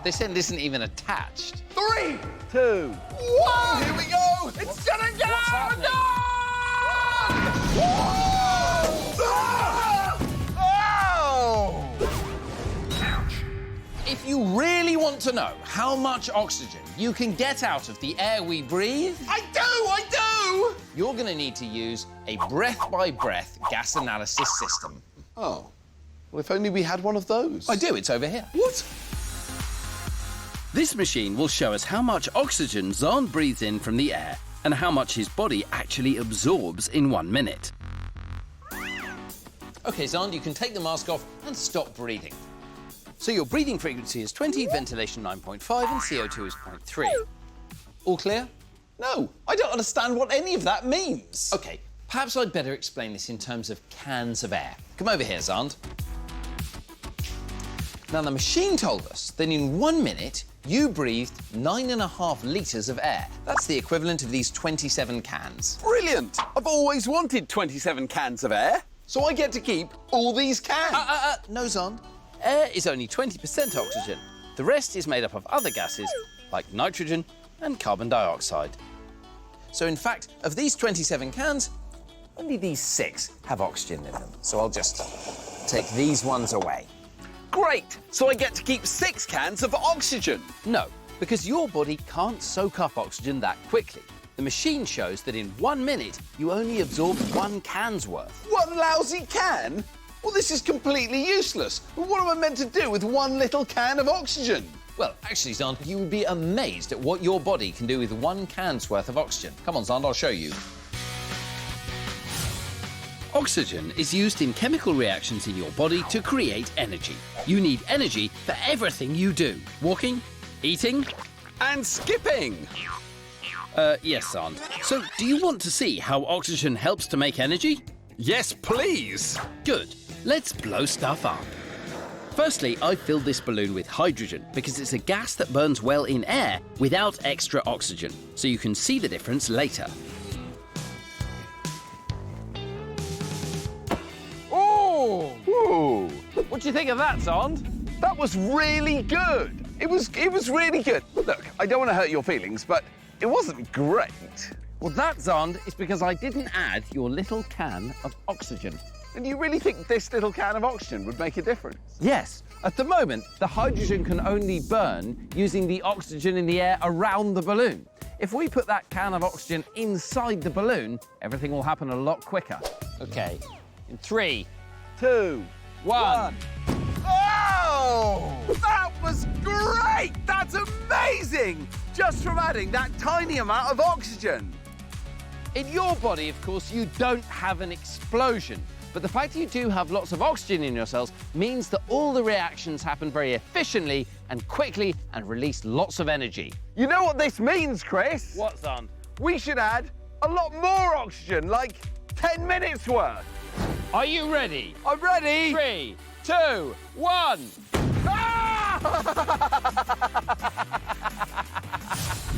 This end isn't even attached. 3, 2, 1. Here we go. It's gonna go. What's happening? If you really want to know how much oxygen you can get out of the air we breathe, I do! you're going to need to use a breath-by-breath gas analysis system. Oh, well, if only we had one of those. I do, it's over here. What? This machine will show us how much oxygen Zand breathes in from the air and how much his body actually absorbs in 1 minute. OK, Zand, you can take the mask off and stop breathing. So your breathing frequency is 20, ventilation 9.5 and CO2 is 0.3. All clear? No, I don't understand what any of that means. OK, perhaps I'd better explain this in terms of cans of air. Come over here, Zand. Now, the machine told us that in 1 minute, you breathed 9.5 litres of air. That's the equivalent of these 27 cans. Brilliant! I've always wanted 27 cans of air, so I get to keep all these cans. No, Zand. Air is only 20% oxygen. The rest is made up of other gases like nitrogen and carbon dioxide. So, in fact, of these 27 cans, only these 6 have oxygen in them. So I'll just take these ones away. Great! So I get to keep 6 cans of oxygen. No, because your body can't soak up oxygen that quickly. The machine shows that in 1 minute, you only absorb 1 can's worth. One lousy can? Well, this is completely useless. What am I meant to do with one little can of oxygen? Well, actually, Zand, you would be amazed at what your body can do with 1 can's worth of oxygen. Come on, Zand, I'll show you. Oxygen is used in chemical reactions in your body to create energy. You need energy for everything you do. Walking, eating, And skipping. yes, Zand. So, do you want to see how oxygen helps to make energy? Yes, please. Good. Let's blow stuff up. Firstly, I filled this balloon with hydrogen because it's a gas that burns well in air without extra oxygen, so you can see the difference later. Oh! Whoa! What do you think of that, Zand? That was really good. It was really good. Look, I don't want to hurt your feelings, but it wasn't great. Well, that, Zand, is because I didn't add your little can of oxygen. And you really think this little can of oxygen would make a difference? Yes. At the moment, the hydrogen can only burn using the oxygen in the air around the balloon. If we put that can of oxygen inside the balloon, everything will happen a lot quicker. OK, in 3, 2, 1. Oh! That was great! That's amazing! Just from adding that tiny amount of oxygen. In your body, of course, you don't have an explosion. But the fact you do have lots of oxygen in your cells means that all the reactions happen very efficiently and quickly and release lots of energy. You know what this means, Chris? What's on? We should add a lot more oxygen, like 10 minutes worth. Are you ready? I'm ready. 3, 2, 1.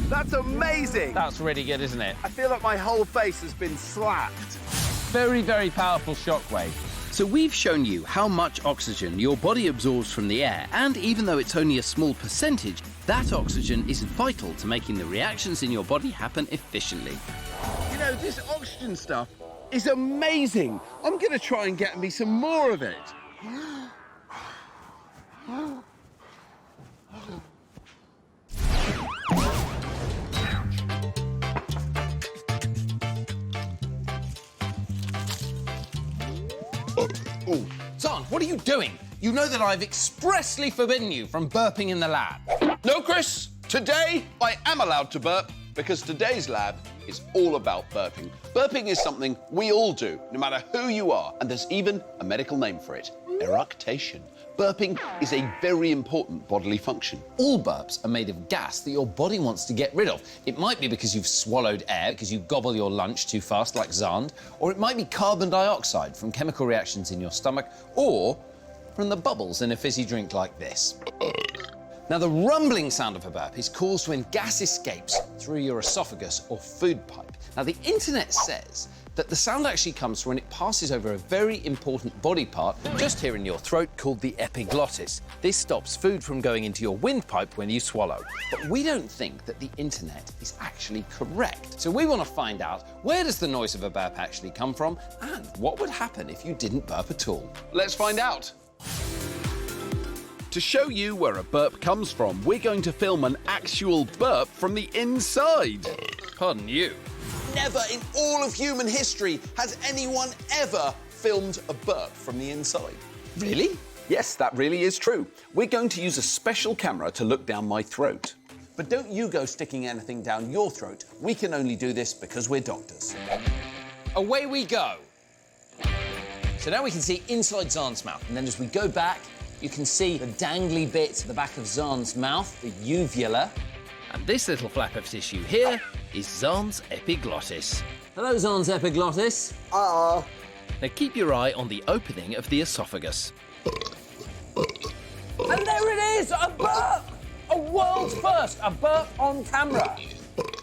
That's amazing. That's really good, isn't it? I feel like my whole face has been slapped. Very, very powerful shockwave. So we've shown you how much oxygen your body absorbs from the air, and even though it's only a small percentage, that oxygen is vital to making the reactions in your body happen efficiently. You know, this oxygen stuff is amazing. I'm going to try and get me some more of it. Oh, Zand, what are you doing? You know that I've expressly forbidden you from burping in the lab. No, Chris. Today, I am allowed to burp because today's lab is all about burping. Burping is something we all do, no matter who you are, and there's even a medical name for it, eructation. Burping is a very important bodily function. All burps are made of gas that your body wants to get rid of. It might be because you've swallowed air, because you gobble your lunch too fast like Zand, or it might be carbon dioxide from chemical reactions in your stomach, or from the bubbles in a fizzy drink like this. Now, the rumbling sound of a burp is caused when gas escapes through your esophagus or food pipe. Now, the internet says that the sound actually comes when it passes over a very important body part just here in your throat called the epiglottis. This stops food from going into your windpipe when you swallow. But we don't think that the internet is actually correct. So we want to find out, where does the noise of a burp actually come from, and what would happen if you didn't burp at all? Let's find out. To show you where a burp comes from, we're going to film an actual burp from the inside. Pardon you. Never in all of human history has anyone ever filmed a burp from the inside. Really? Yes, that really is true. We're going to use a special camera to look down my throat. But don't you go sticking anything down your throat. We can only do this because we're doctors. Away we go. So now we can see inside Zahn's mouth, and then as we go back, you can see the dangly bit at the back of Zahn's mouth, the uvula. And this little flap of tissue here is Zahn's epiglottis. Hello, Zahn's epiglottis. Now keep your eye on the opening of the esophagus. And there it is, a burp! A world's first, a burp on camera.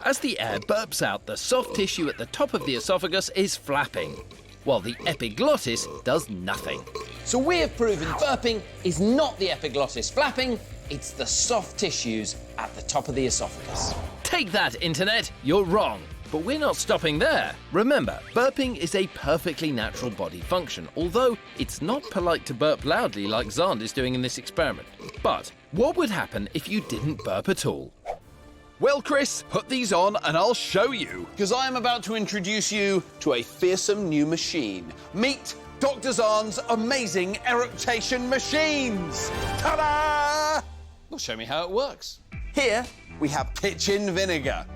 As the air burps out, the soft tissue at the top of the esophagus is flapping, while the epiglottis does nothing. So we have proven burping is not the epiglottis flapping, it's the soft tissues at the top of the esophagus. Take that, Internet! You're wrong. But we're not stopping there. Remember, burping is a perfectly natural body function, although it's not polite to burp loudly like Zahn is doing in this experiment. But what would happen if you didn't burp at all? Well, Chris, put these on and I'll show you. Because I am about to introduce you to a fearsome new machine. Meet Dr. Zahn's amazing eructation machines. Ta-da! Well, show me how it works. Here we have kitchen vinegar.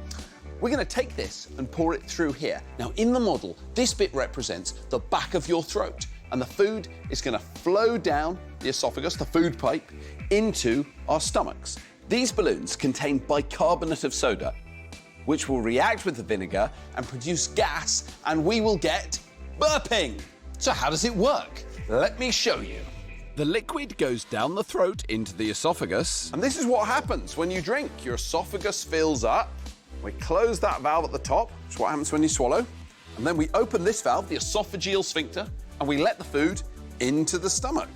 We're going to take this and pour it through here. Now, in the model, this bit represents the back of your throat, and the food is going to flow down the esophagus, the food pipe, into our stomachs. These balloons contain bicarbonate of soda, which will react with the vinegar and produce gas, and we will get burping. So how does it work? Let me show you. The liquid goes down the throat into the esophagus, and this is what happens when you drink. Your esophagus fills up. We close that valve at the top, which is what happens when you swallow. And then we open this valve, the esophageal sphincter, and we let the food into the stomach.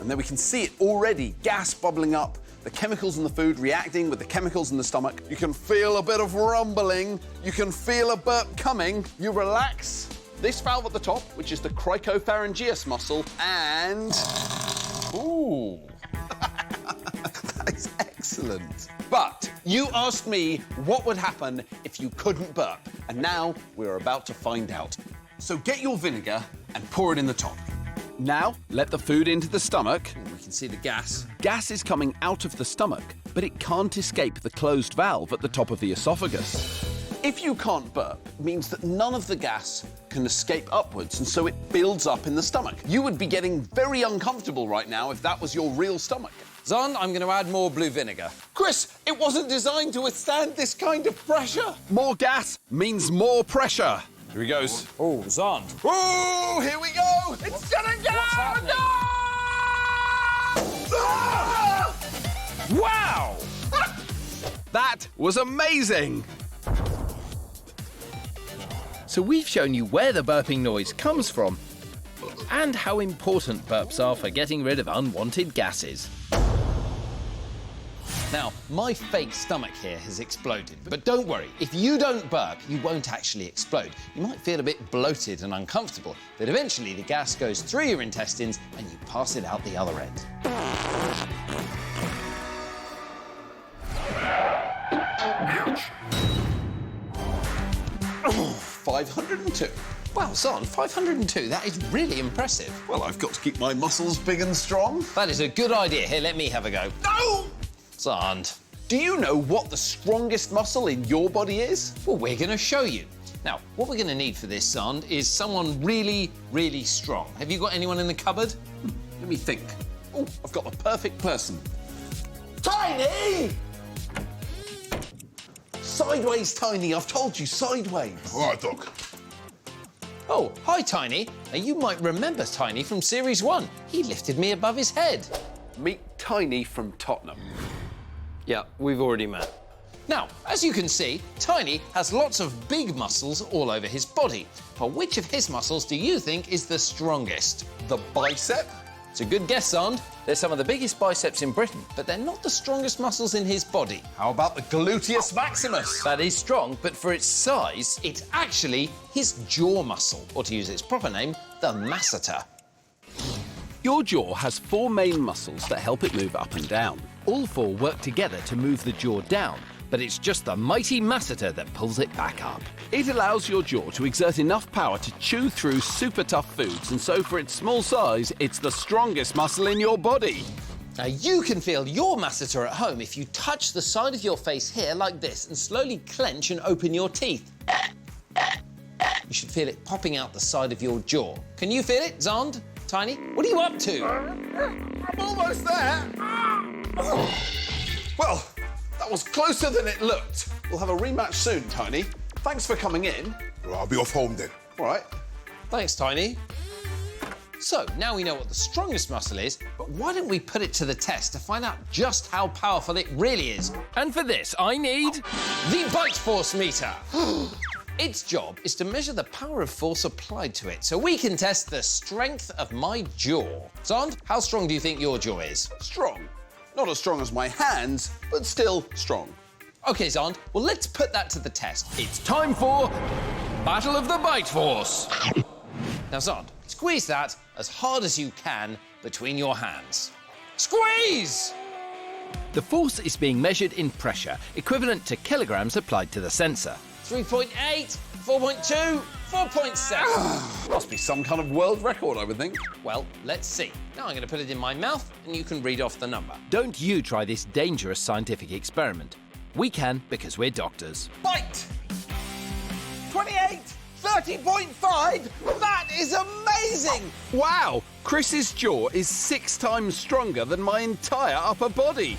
And then we can see it already, gas bubbling up, the chemicals in the food reacting with the chemicals in the stomach. You can feel a bit of rumbling. You can feel a burp coming. You relax this valve at the top, which is the cricopharyngeus muscle, and... Ooh. That is excellent. But you asked me what would happen if you couldn't burp, and now we're about to find out. So get your vinegar and pour it in the top. Now, let the food into the stomach. We can see the gas. Gas is coming out of the stomach, but it can't escape the closed valve at the top of the esophagus. If you can't burp, it means that none of the gas can escape upwards, and so it builds up in the stomach. You would be getting very uncomfortable right now if that was your real stomach. Zahn, I'm going to add more blue vinegar. Chris, it wasn't designed to withstand this kind of pressure. More gas means more pressure. Here he goes. Oh, Zahn. Oh, here we go. It's gonna go. happening? Ah! Wow! That was amazing. So we've shown you where the burping noise comes from and how important burps are for getting rid of unwanted gases. Now, my fake stomach here has exploded. But don't worry, if you don't burp, you won't actually explode. You might feel a bit bloated and uncomfortable, but eventually the gas goes through your intestines and you pass it out the other end. Ouch. Oh, 502. Wow, Zahn, 502, that is really impressive. Well, I've got to keep my muscles big and strong. That is a good idea. Here, let me have a go. No! Zahn. Do you know what the strongest muscle in your body is? Well, we're going to show you. Now, what we're going to need for this, Zahn, is someone really, really strong. Have you got anyone in the cupboard? Let me think. Oh, I've got the perfect person. Tiny! Sideways, Tiny. I've told you, sideways. All right, Doc. Oh, hi, Tiny. Now, you might remember Tiny from Series 1. He lifted me above his head. Meet Tiny from Tottenham. Yeah, we've already met. Now, as you can see, Tiny has lots of big muscles all over his body. But which of his muscles do you think is the strongest? The bicep? It's a good guess, Zand. They're some of the biggest biceps in Britain, but they're not the strongest muscles in his body. How about the gluteus maximus? That is strong, but for its size, it's actually his jaw muscle, or to use its proper name, the masseter. Your jaw has 4 main muscles that help it move up and down. All 4 work together to move the jaw down, but it's just the mighty masseter that pulls it back up. It allows your jaw to exert enough power to chew through super tough foods, and so for its small size, it's the strongest muscle in your body. Now, you can feel your masseter at home if you touch the side of your face here like this and slowly clench and open your teeth. You should feel it popping out the side of your jaw. Can you feel it, Zand? Tiny? What are you up to? I'm almost there. Well, that was closer than it looked. We'll have a rematch soon, Tiny. Thanks for coming in. Well, I'll be off home then. All right. Thanks, Tiny. So, now we know what the strongest muscle is, but why don't we put it to the test to find out just how powerful it really is? And for this, I need... The bite force meter. Its job is to measure the power of force applied to it, so we can test the strength of my jaw. Zand, how strong do you think your jaw is? Strong. Not as strong as my hands, but still strong. OK, Zand, well, let's put that to the test. It's time for Battle of the Bite Force. Now, Zand, squeeze that as hard as you can between your hands. Squeeze! The force is being measured in pressure, equivalent to kilograms applied to the sensor. 3.8, 4.2, 4.7. Must be some kind of world record, I would think. Well, let's see. Now I'm going to put it in my mouth and you can read off the number. Don't you try this dangerous scientific experiment. We can because we're doctors. Bite! 28, 30.5. That is amazing! Wow! Chris's jaw is 6 times stronger than my entire upper body.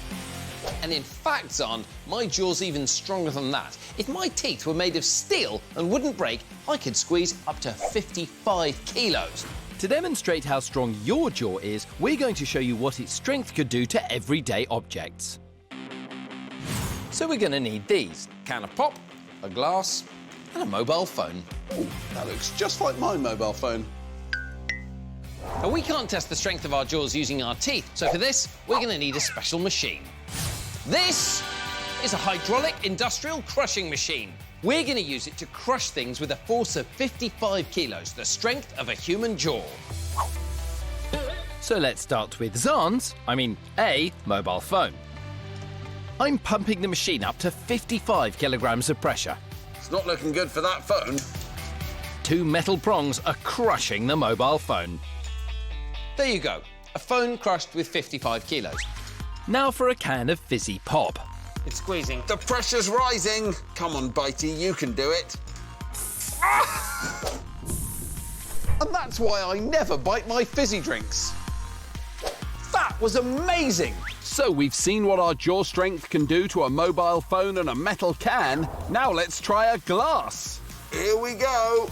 And in fact, Zand, my jaw's even stronger than that. If my teeth were made of steel and wouldn't break, I could squeeze up to 55 kilos. To demonstrate how strong your jaw is, we're going to show you what its strength could do to everyday objects. So we're going to need these: A can of pop, a glass, and a mobile phone. Ooh, that looks just like my mobile phone. Now, we can't test the strength of our jaws using our teeth, so for this, we're going to need a special machine. This is a hydraulic industrial crushing machine. We're going to use it to crush things with a force of 55 kilos, the strength of a human jaw. So let's start with Zand's, a mobile phone. I'm pumping the machine up to 55 kilograms of pressure. It's not looking good for that phone. 2 metal prongs are crushing the mobile phone. There you go, a phone crushed with 55 kilos. Now for a can of fizzy pop. It's squeezing. The pressure's rising. Come on, Bitey, you can do it. Ah! And that's why I never bite my fizzy drinks. That was amazing. So we've seen what our jaw strength can do to a mobile phone and a metal can. Now let's try a glass. Here we go.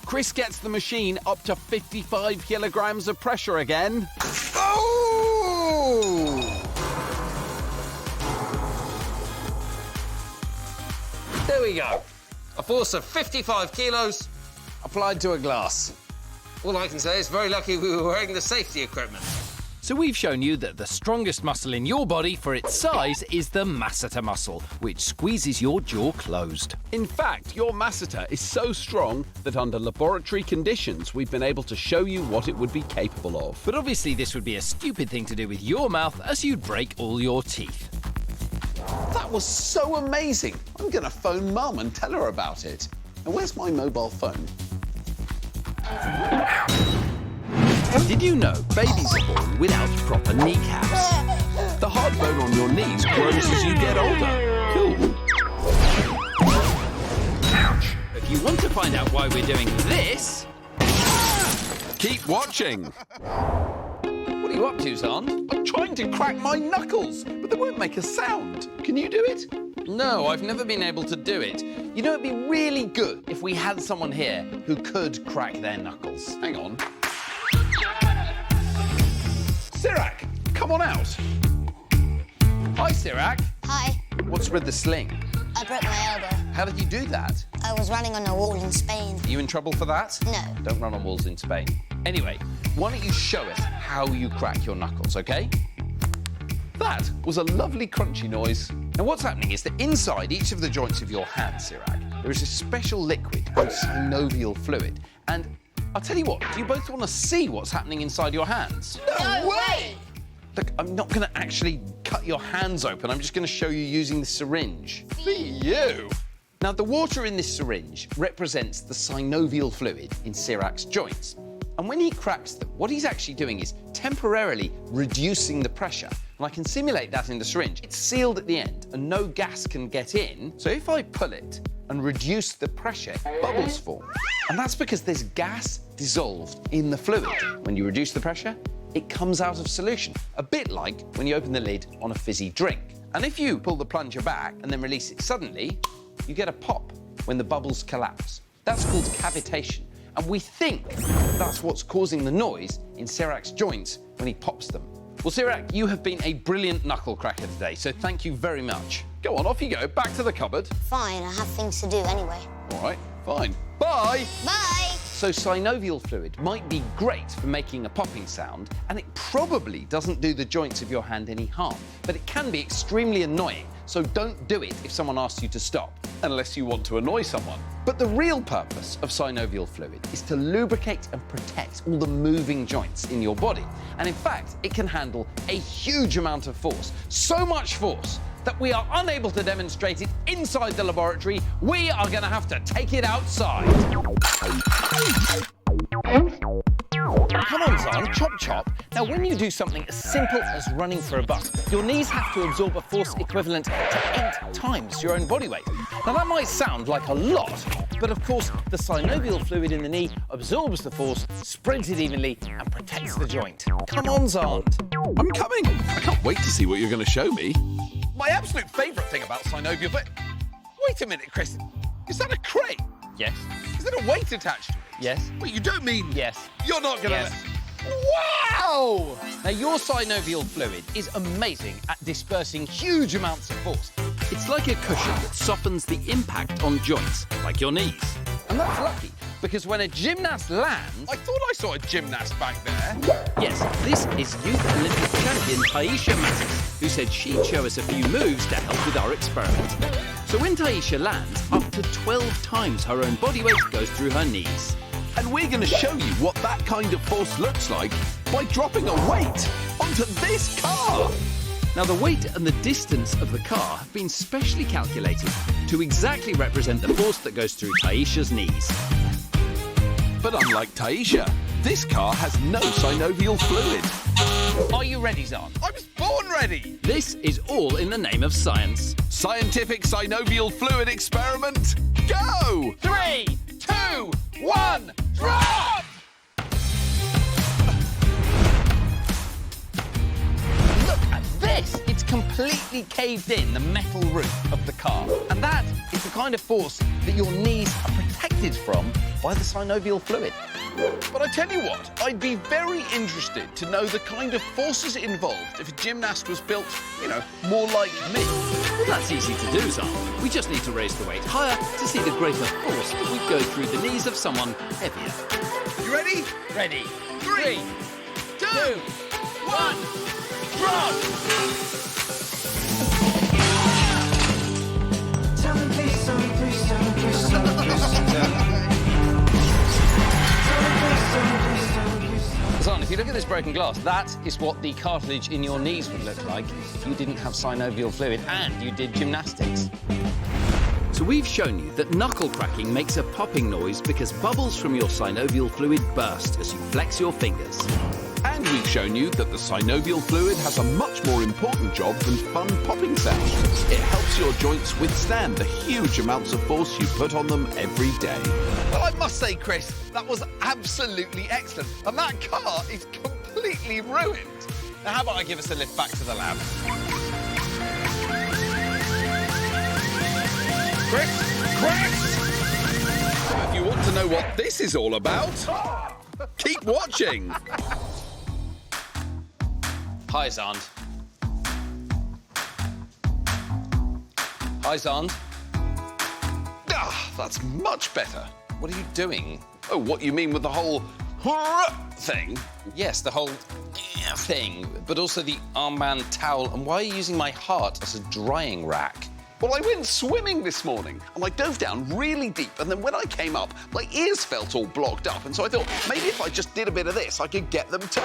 Chris gets the machine up to 55 kilograms of pressure again. Oh! There we go. A force of 55 kilos applied to a glass. All I can say is very lucky we were wearing the safety equipment. So we've shown you that the strongest muscle in your body for its size is the masseter muscle, which squeezes your jaw closed. In fact, your masseter is so strong that under laboratory conditions, we've been able to show you what it would be capable of. But obviously this would be a stupid thing to do with your mouth, as you'd break all your teeth. That was so amazing. I'm going to phone Mum and tell her about it. And where's my mobile phone? Did you know babies are born without proper kneecaps? The hard bone on your knees grows as you get older. Cool. If you want to find out why we're doing this... Keep watching. What are you up to, Zand? I'm trying to crack my knuckles, but they won't make a sound. Can you do it? No, I've never been able to do it. You know, it'd be really good if we had someone here who could crack their knuckles. Hang on. Sirac, come on out. Hi, Sirac. Hi. What's with the sling? I broke my elbow. How did you do that? I was running on a wall in Spain. Are you in trouble for that? No. Don't run on walls in Spain. Anyway, why don't you show us how you crack your knuckles, OK? That was a lovely crunchy noise. Now, what's happening is that inside each of the joints of your hand, Sirach, there is a special liquid called synovial fluid. And I'll tell you what, do you both want to see what's happening inside your hands? No way! Look, I'm not going to actually cut your hands open. I'm just going to show you using the syringe. For you. Now, the water in this syringe represents the synovial fluid in Sirach's joints. And when he cracks them, what he's actually doing is temporarily reducing the pressure. And I can simulate that in the syringe. It's sealed at the end and no gas can get in. So if I pull it and reduce the pressure, bubbles form. And that's because there's gas dissolved in the fluid. When you reduce the pressure, it comes out of solution, a bit like when you open the lid on a fizzy drink. And if you pull the plunger back and then release it suddenly, you get a pop when the bubbles collapse. That's called cavitation. And we think that's what's causing the noise in Sirach's joints when he pops them. Well, Sirach, you have been a brilliant knuckle cracker today, so thank you very much. Go on, off you go. Back to the cupboard. Fine, I have things to do anyway. All right, fine. Bye. Bye! So synovial fluid might be great for making a popping sound, and it probably doesn't do the joints of your hand any harm, but it can be extremely annoying, so don't do it if someone asks you to stop. Unless you want to annoy someone. But the real purpose of synovial fluid is to lubricate and protect all the moving joints in your body. And in fact, it can handle a huge amount of force, so much force that we are unable to demonstrate it inside the laboratory. We are going to have to take it outside. Come on, Zan, chop chop. Now, when you do something as simple as running for a bus, your knees have to absorb a force equivalent to 8 times your own body weight. Now, that might sound like a lot, but of course, the synovial fluid in the knee absorbs the force, spreads it evenly, and protects the joint. Come on, Zan. I'm coming. I can't wait to see what you're going to show me. My absolute favourite thing about synovial fluid... Wait a minute, Chris. Is that a crate? Yes. Is there a weight attached to it? Yes. Wait, you don't mean... Yes. You're not going to... Yes. Wow! Now, your synovial fluid is amazing at dispersing huge amounts of force. It's like a cushion that softens the impact on joints, like your knees. And that's lucky, because when a gymnast lands... I thought I saw a gymnast back there. Yes, this is Youth Olympic champion Taisha Mattis, who said she'd show us a few moves to help with our experiment. So when Taisha lands, up to 12 times her own body weight goes through her knees. And we're going to show you what that kind of force looks like by dropping a weight onto this car. Now, the weight and the distance of the car have been specially calculated to exactly represent the force that goes through Taisha's knees. But unlike Taisha, this car has no synovial fluid. Are you ready, Zan? I was born ready. This is all in the name of science. Scientific synovial fluid experiment, go! 3, 2, 1, drop! Look at this! It's completely caved in the metal roof of the car. And that is the kind of force that your knees are protected from by the synovial fluid. But I tell you what, I'd be very interested to know the kind of forces involved if a gymnast was built, you know, more like me. Well, that's easy to do, Zan. We just need to raise the weight higher to see the greater force that would go through the knees of someone heavier. You ready? Ready? 3, 2, 1, drop! Zan, if you look at this broken glass, that is what the cartilage in your knees would look like if you didn't have synovial fluid and you did gymnastics. So we've shown you that knuckle cracking makes a popping noise because bubbles from your synovial fluid burst as you flex your fingers. And we've shown you that the synovial fluid has a much more important job than fun popping sounds. It helps your joints withstand the huge amounts of force you put on them every day. Well, I must say, Chris, that was absolutely excellent. And that car is completely ruined. Now, how about I give us a lift back to the lab? Chris! If you want to know what this is all about, keep watching. Hi, Zan. Hi, Zand. Ah, that's much better. What are you doing? Oh, what you mean with the whole thing? Yes, the whole thing, but also the armband towel. And why are you using my heart as a drying rack? Well, I went swimming this morning and I dove down really deep, and then when I came up, my ears felt all blocked up, and so I thought maybe if I just did a bit of this, I could get them to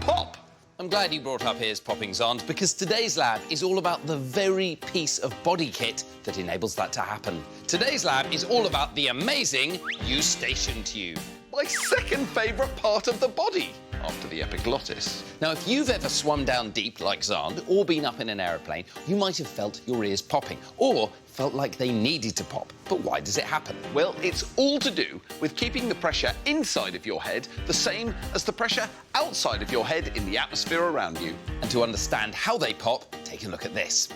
pop. I'm glad you brought up ears popping, Zand, because today's lab is all about the very piece of body kit that enables that to happen. Today's lab is all about the amazing eustachian tube. My second favourite part of the body, after the epiglottis. Now, if you've ever swum down deep like Zand or been up in an aeroplane, you might have felt your ears popping or felt like they needed to pop. But why does it happen? Well, it's all to do with keeping the pressure inside of your head the same as the pressure outside of your head in the atmosphere around you. And to understand how they pop, take a look at this.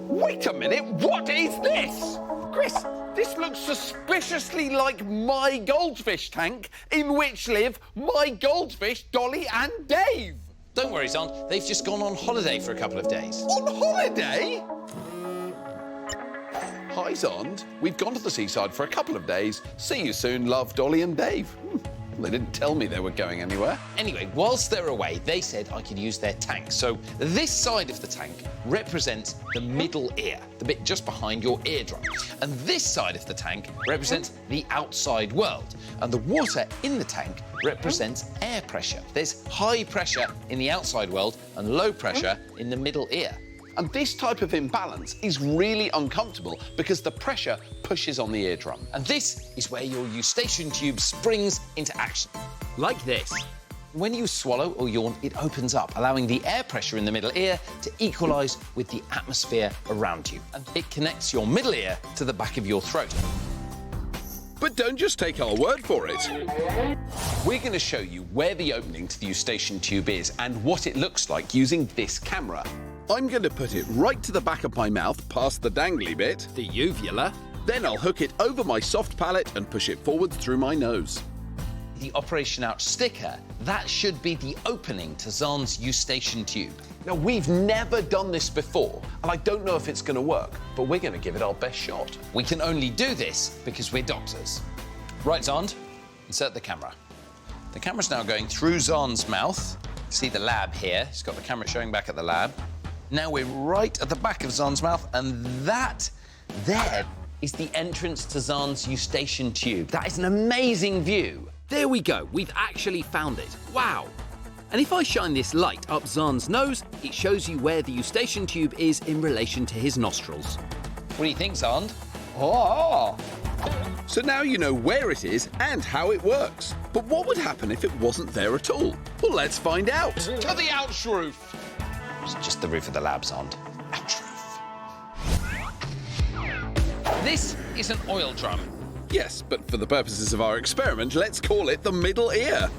Wait a minute, what is this? Chris, this looks suspiciously like my goldfish tank in which live my goldfish, Dolly and Dave. Don't worry, Zand, they've just gone on holiday for a couple of days. On holiday? Hi, Zond. We've gone to the seaside for a couple of days. See you soon, love, Dolly and Dave. They didn't tell me they were going anywhere. Anyway, whilst they're away, they said I could use their tank. So this side of the tank represents the middle ear, the bit just behind your eardrum. And this side of the tank represents the outside world. And the water in the tank represents air pressure. There's high pressure in the outside world and low pressure in the middle ear. And this type of imbalance is really uncomfortable because the pressure pushes on the eardrum. And this is where your eustachian tube springs into action. Like this. When you swallow or yawn, it opens up, allowing the air pressure in the middle ear to equalise with the atmosphere around you. And it connects your middle ear to the back of your throat. But don't just take our word for it. We're going to show you where the opening to the eustachian tube is and what it looks like using this camera. I'm going to put it right to the back of my mouth, past the dangly bit. The uvula. Then I'll hook it over my soft palate and push it forward through my nose. The Operation Ouch sticker, that should be the opening to Zand's eustachian tube. Now, we've never done this before, and I don't know if it's going to work, but we're going to give it our best shot. We can only do this because we're doctors. Right, Zand, insert the camera. The camera's now going through Zand's mouth. See the lab here. He's got the camera showing back at the lab. Now we're right at the back of Zand's mouth, and that there is the entrance to Zand's eustachian tube. That is an amazing view. There we go. We've actually found it. Wow. And if I shine this light up Zand's nose, it shows you where the eustachian tube is in relation to his nostrils. What do you think, Zand? Oh! So now you know where it is and how it works. But what would happen if it wasn't there at all? Well, let's find out. To the ouch roof! It's just the roof of the lab, Zand. Ouch roof. This is an oil drum. Yes, but for the purposes of our experiment, let's call it the middle ear.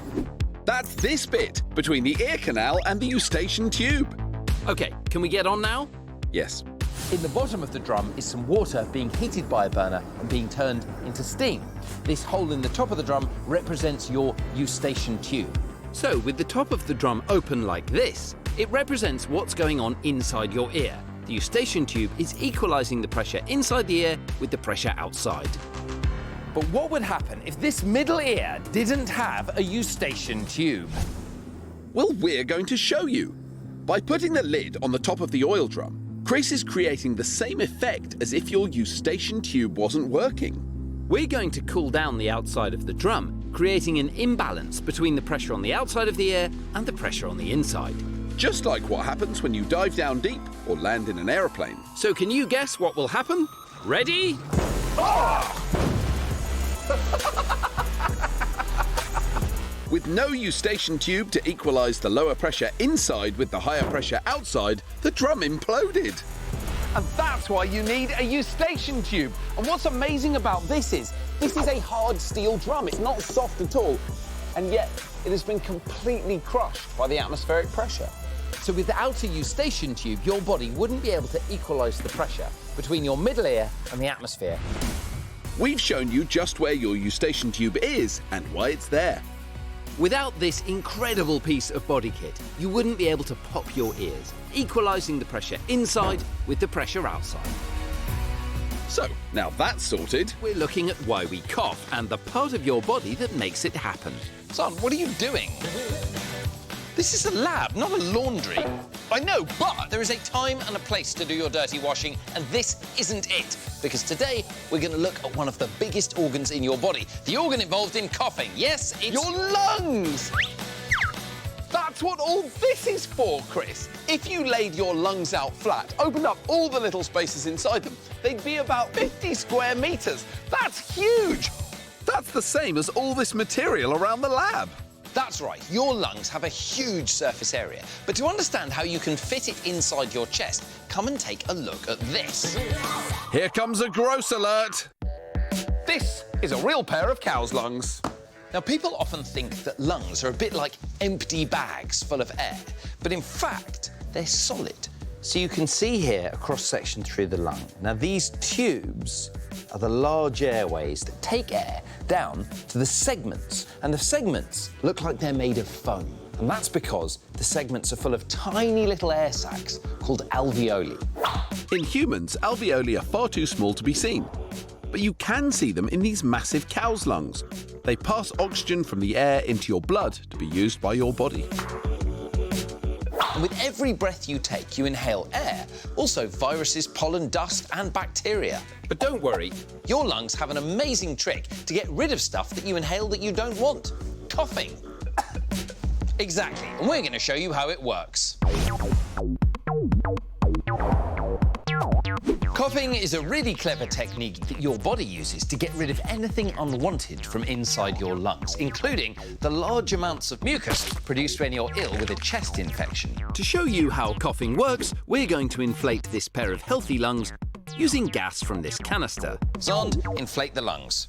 That's this bit between the ear canal and the eustachian tube. OK, can we get on now? Yes. In the bottom of the drum is some water being heated by a burner and being turned into steam. This hole in the top of the drum represents your eustachian tube. So, with the top of the drum open like this, it represents what's going on inside your ear. The eustachian tube is equalising the pressure inside the ear with the pressure outside. But what would happen if this middle ear didn't have a eustachian tube? Well, we're going to show you. By putting the lid on the top of the oil drum, Chris is creating the same effect as if your eustachian tube wasn't working. We're going to cool down the outside of the drum, creating an imbalance between the pressure on the outside of the ear and the pressure on the inside. Just like what happens when you dive down deep or land in an aeroplane. So can you guess what will happen? Ready? With no eustachian tube to equalise the lower pressure inside with the higher pressure outside, the drum imploded. And that's why you need a eustachian tube. And what's amazing about this is a hard steel drum. It's not soft at all. And yet it has been completely crushed by the atmospheric pressure. So without a eustachian tube, your body wouldn't be able to equalise the pressure between your middle ear and the atmosphere. We've shown you just where your eustachian tube is and why it's there. Without this incredible piece of body kit, you wouldn't be able to pop your ears, equalising the pressure inside with the pressure outside. So, now that's sorted. We're looking at why we cough and the part of your body that makes it happen. Zand, what are you doing? This is a lab, not a laundry. I know, but There is a time and a place to do your dirty washing, and this isn't it. Because today, we're going to look at one of the biggest organs in your body. The organ involved in coughing. Yes, it's... your lungs! That's what all this is for, Chris. If you laid your lungs out flat, opened up all the little spaces inside them, they'd be about 50 square metres. That's huge! That's the same as all this material around the lab. That's right, your lungs have a huge surface area. But to understand how you can fit it inside your chest, come and take a look at this. Here comes a gross alert. This is a real pair of cow's lungs. Now, people often think that lungs are a bit like empty bags full of air, but in fact, they're solid. So you can see here a cross-section through the lung. Now, these tubes are the large airways that take air down to the segments, and the segments look like they're made of foam. And that's because the segments are full of tiny little air sacs called alveoli. In humans, alveoli are far too small to be seen. But you can see them in these massive cow's lungs. They pass oxygen from the air into your blood to be used by your body. And with every breath you take, you inhale air, also viruses, pollen, dust, and bacteria. But don't worry, your lungs have an amazing trick to get rid of stuff that you inhale that you don't want. Coughing. Exactly, and we're going to show you how it works. Coughing is a really clever technique that your body uses to get rid of anything unwanted from inside your lungs, including the large amounts of mucus produced when you're ill with a chest infection. To show you how coughing works, we're going to inflate this pair of healthy lungs using gas from this canister. Zand, inflate the lungs.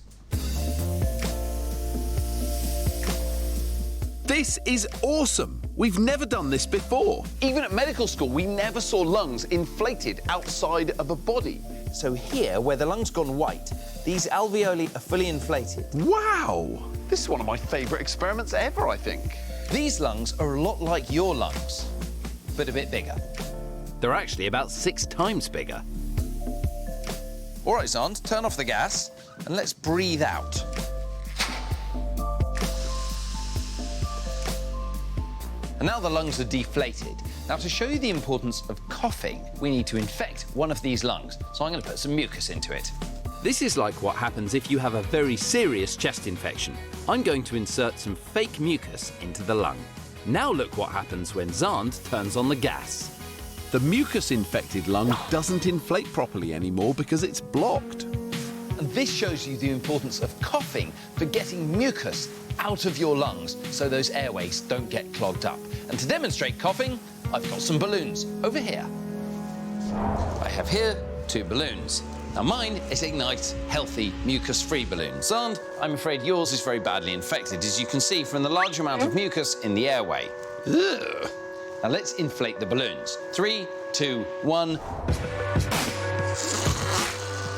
This is awesome. We've never done this before. Even at medical school, we never saw lungs inflated outside of a body. So here, where the lung's gone white, these alveoli are fully inflated. Wow. This is one of my favourite experiments ever, I think. These lungs are a lot like your lungs, but a bit bigger. They're actually about 6 times bigger. All right, Zand, turn off the gas and let's breathe out. And now the lungs are deflated. Now, to show you the importance of coughing, we need to infect one of these lungs. So I'm going to put some mucus into it. This is like what happens if you have a very serious chest infection. I'm going to insert some fake mucus into the lung. Now look what happens when Zand turns on the gas. The mucus-infected lung doesn't inflate properly anymore because it's blocked. And this shows you the importance of coughing for getting mucus out of your lungs so those airways don't get clogged up. And to demonstrate coughing, I've got some balloons over here. I have here 2 balloons. Now mine is a nice, healthy, mucus-free balloon. Zand, I'm afraid yours is very badly infected, as you can see from the large amount of mucus in the airway. Ugh. Now let's inflate the balloons. 3, 2, 1.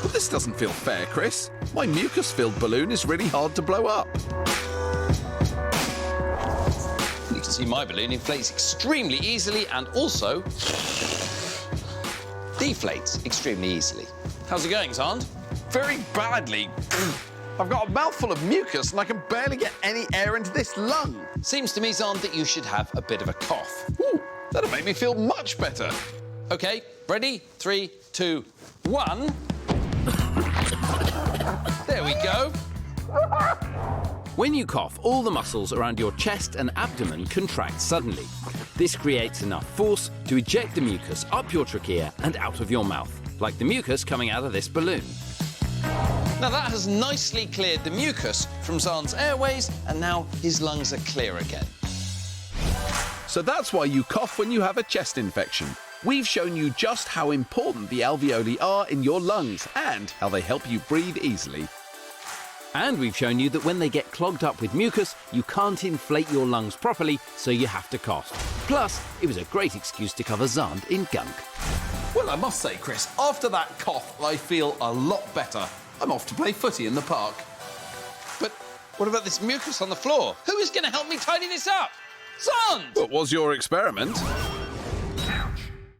But this doesn't feel fair, Chris. My mucus-filled balloon is really hard to blow up. You can see my balloon inflates extremely easily and also deflates extremely easily. How's it going, Zand? Very badly. I've got a mouthful of mucus and I can barely get any air into this lung. Seems to me, Zand, that you should have a bit of a cough. Ooh, that'll make me feel much better. OK, ready? 3, 2, 1. There we go. When you cough, all the muscles around your chest and abdomen contract suddenly. This creates enough force to eject the mucus up your trachea and out of your mouth, like the mucus coming out of this balloon. Now that has nicely cleared the mucus from Zand's airways, and now his lungs are clear again. So that's why you cough when you have a chest infection. We've shown you just how important the alveoli are in your lungs and how they help you breathe easily. And we've shown you that when they get clogged up with mucus, you can't inflate your lungs properly, so you have to cough. Plus, it was a great excuse to cover Zand in gunk. Well, I must say, Chris, after that cough, I feel a lot better. I'm off to play footy in the park. But What about this mucus on the floor? Who is going to help me tidy this up? Zand! What was your experiment?